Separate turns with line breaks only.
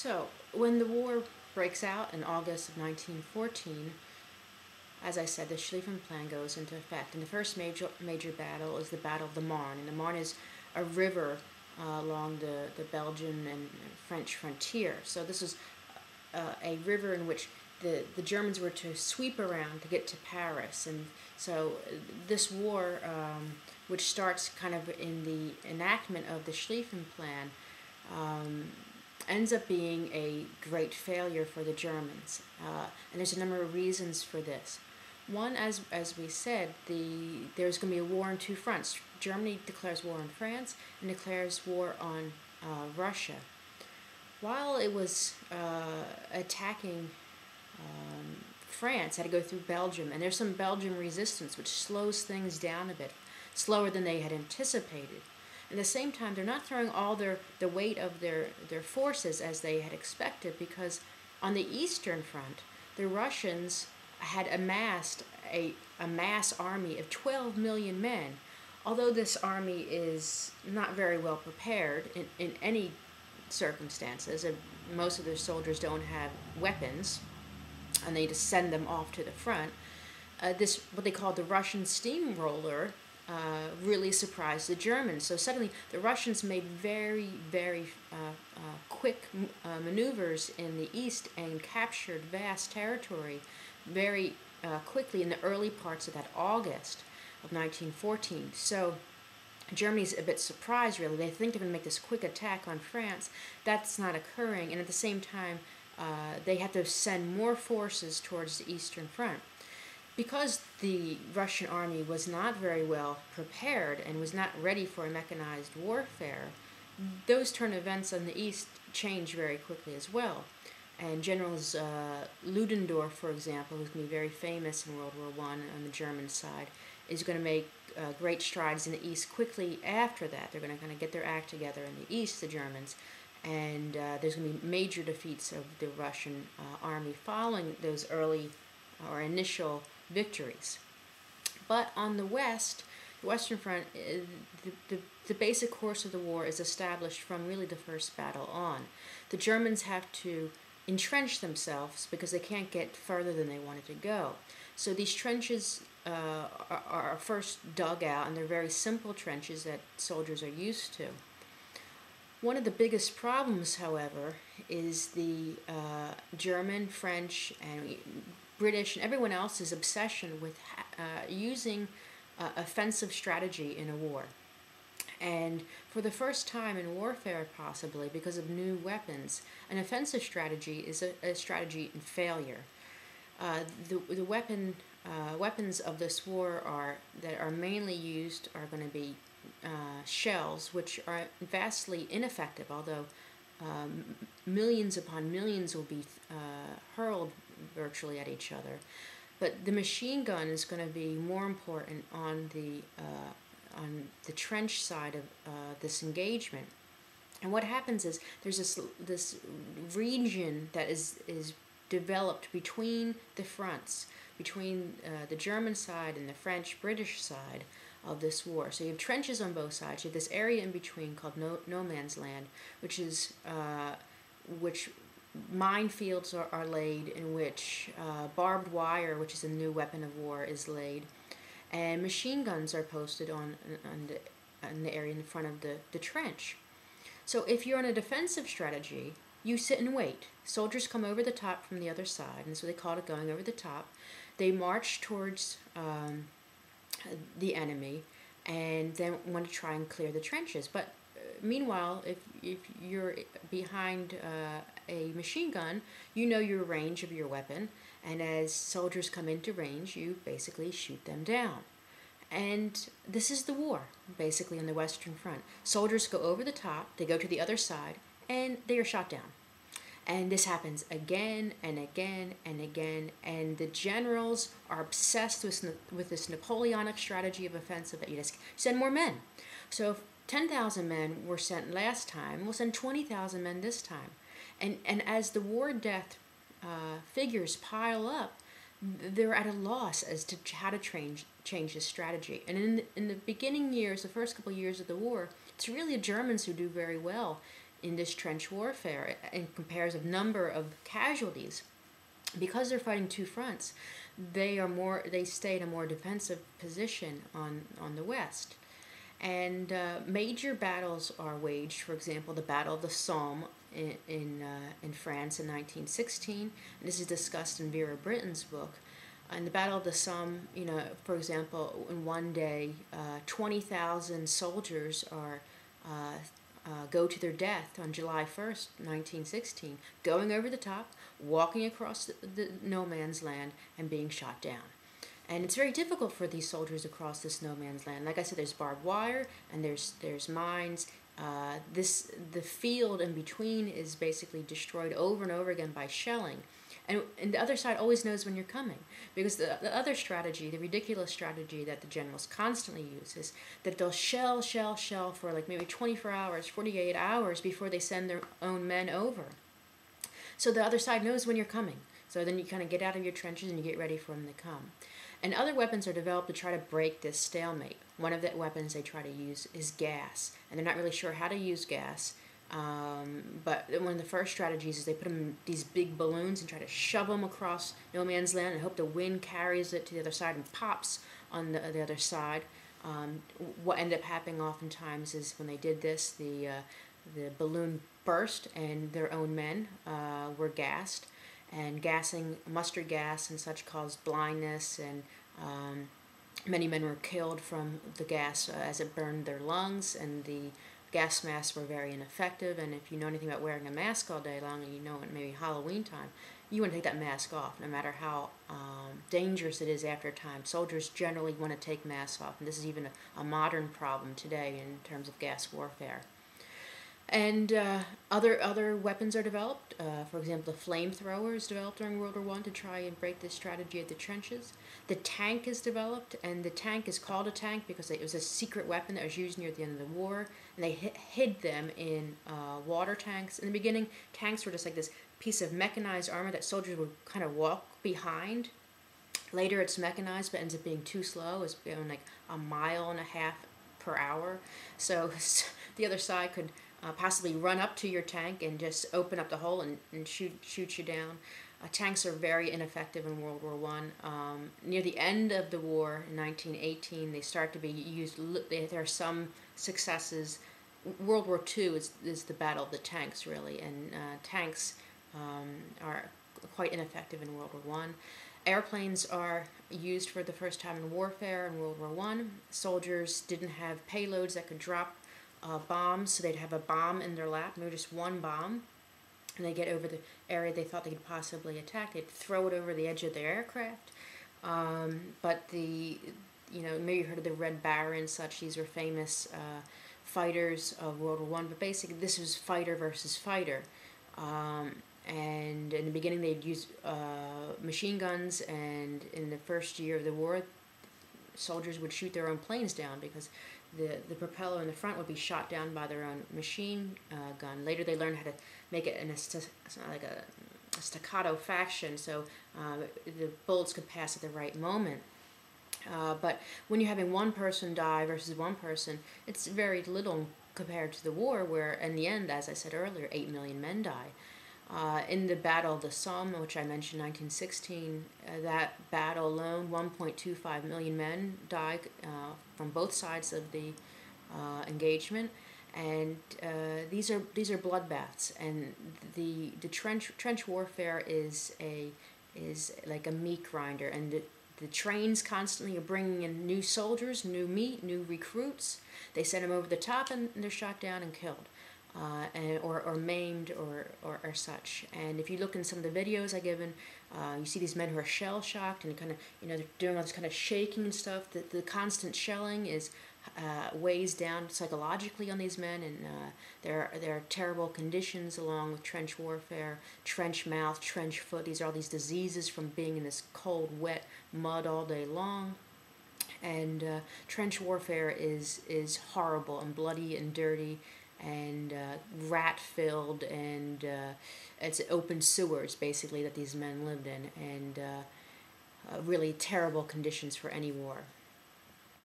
So, when the war breaks out in August of 1914, as I said, the Schlieffen Plan goes into effect. And the first major battle is the Battle of the Marne. And the Marne is a river along the Belgian and French frontier. So this is a river in which the Germans were to sweep around to get to Paris. And so this war, which starts kind of in the enactment of the Schlieffen Plan, ends up being a great failure for the Germans. And there's a number of reasons for this. One, as we said, there's going to be a war on two fronts. Germany declares war on France and declares war on Russia. While it was attacking France, had to go through Belgium, and there's some Belgian resistance, which slows things down a bit, slower than they had anticipated. At the same time, they're not throwing all the weight of their forces as they had expected, because on the Eastern Front, the Russians had amassed a mass army of 12 million men. Although this army is not very well prepared in any circumstances, and most of their soldiers don't have weapons, and they just send them off to the front, this, what they call the Russian steamroller, really surprised the Germans. So suddenly the Russians made very, very quick maneuvers in the east and captured vast territory very quickly in the early parts of that August of 1914. So Germany's a bit surprised, really. They think they're going to make this quick attack on France. That's not occurring, and at the same time, they have to send more forces towards the Eastern Front. Because the Russian army was not very well prepared and was not ready for a mechanized warfare, those turn events on the east change very quickly as well. And Generals Ludendorff, for example, who's going to be very famous in World War I on the German side, is going to make great strides in the east quickly after that. They're going to kind of get their act together in the east, the Germans, and there's going to be major defeats of the Russian army following those early or initial victories. But on the west, the Western Front, the basic course of the war is established from really the first battle on. The Germans have to entrench themselves because they can't get further than they wanted to go. So these trenches are first dug out, and they're very simple trenches that soldiers are used to. One of the biggest problems, however, is the German, French, and British, and everyone else's obsession with using offensive strategy in a war. And for the first time in warfare, possibly, because of new weapons, an offensive strategy is a strategy in failure. The weapons of this war that are mainly used are going to be shells, which are vastly ineffective, although millions upon millions will be hurled virtually at each other. But the machine gun is going to be more important on the trench side of this engagement. And what happens is there's this region that is developed between the fronts, between the German side and the French-British side of this war. So you have trenches on both sides. You have this area in between called no man's land, which minefields are laid, in which barbed wire, which is a new weapon of war, is laid, and machine guns are posted on the area in front of the trench. So if you're on a defensive strategy, you sit and wait. Soldiers come over the top from the other side, and so they call it going over the top. They march towards the enemy, and then want to try and clear the trenches. But meanwhile, if you're behind a machine gun, you know your range of your weapon, and as soldiers come into range, you basically shoot them down. And this is the war, basically, on the Western Front. Soldiers go over the top, they go to the other side, and they are shot down. And this happens again and again and again, and the generals are obsessed with this Napoleonic strategy of offensive, that you just send more men. So if 10,000 men were sent last time, we'll send 20,000 men this time. And as the war death figures pile up, they're at a loss as to how to change this strategy. And in the beginning years, the first couple of years of the war, it's really the Germans who do very well in this trench warfare and compares a number of casualties. Because they're fighting two fronts, they stay in a more defensive position on the west. And major battles are waged. For example, the Battle of the Somme in France in 1916. And this is discussed in Vera Britton's book. In the Battle of the Somme, for example, in one day, 20,000 soldiers go to their death on July 1st, 1916, going over the top, walking across the no man's land, and being shot down. And it's very difficult for these soldiers to cross this no man's land. Like I said, there's barbed wire and there's mines. The field in between is basically destroyed over and over again by shelling. And the other side always knows when you're coming, because the other strategy, the ridiculous strategy that the generals constantly use, is that they'll shell for like maybe 24 hours, 48 hours before they send their own men over. So the other side knows when you're coming. So then you kind of get out of your trenches and you get ready for them to come. And other weapons are developed to try to break this stalemate. One of the weapons they try to use is gas, and they're not really sure how to use gas. But one of the first strategies is they put them in these big balloons and try to shove them across no man's land and hope the wind carries it to the other side and pops on the other side. What ended up happening oftentimes is when they did this, the balloon burst and their own men were gassed. And gassing, mustard gas and such, caused blindness, and many men were killed from the gas as it burned their lungs, and the gas masks were very ineffective. And if you know anything about wearing a mask all day long, and you know it maybe Halloween time, you want to take that mask off, no matter how dangerous it is after a time. Soldiers generally want to take masks off, and this is even a modern problem today in terms of gas warfare. And other weapons are developed. For example, the flamethrower is developed during World War I to try and break this strategy of the trenches. The tank is developed, and the tank is called a tank because it was a secret weapon that was used near the end of the war. And they hid them in water tanks. In the beginning, tanks were just like this piece of mechanized armor that soldiers would kind of walk behind. Later, it's mechanized, but ends up being too slow. It's going like 1.5 miles per hour. So the other side could possibly run up to your tank and just open up the hole and shoot you down. Tanks are very ineffective in World War I. Near the end of the war, in 1918, they start to be used. There are some successes. World War II is the battle of the tanks, really, and tanks are quite ineffective in World War I. Airplanes are used for the first time in warfare in World War I. Soldiers didn't have payloads that could drop bombs, so they'd have a bomb in their lap, maybe just one bomb, and they get over the area they thought they could possibly attack. They'd throw it over the edge of their aircraft. But maybe you heard of the Red Baron and such. These were famous fighters of World War I, but basically this was fighter versus fighter. And in the beginning they'd use machine guns, and in the first year of the war, soldiers would shoot their own planes down because the propeller in the front would be shot down by their own machine gun. Later they learned how to make it in a staccato fashion, so the bullets could pass at the right moment. But when you're having one person die versus one person, it's very little compared to the war, where in the end, as I said earlier, 8 million men die. In the Battle of the Somme, which I mentioned, 1916, that battle alone, 1.25 million men died from both sides of the engagement, and these are bloodbaths. And the trench warfare is like a meat grinder, and the trains constantly are bringing in new soldiers, new meat, new recruits. They send them over the top, and they're shot down and killed. Or maimed or such. And if you look in some of the videos I've given, you see these men who are shell shocked and kind of they're doing all this kind of shaking and stuff. The constant shelling weighs down psychologically on these men, and there are terrible conditions along with trench warfare, trench mouth, trench foot. These are all these diseases from being in this cold, wet mud all day long. And trench warfare is horrible and bloody and dirty, and rat-filled, and it's open sewers, basically, that these men lived in, and really terrible conditions for any war.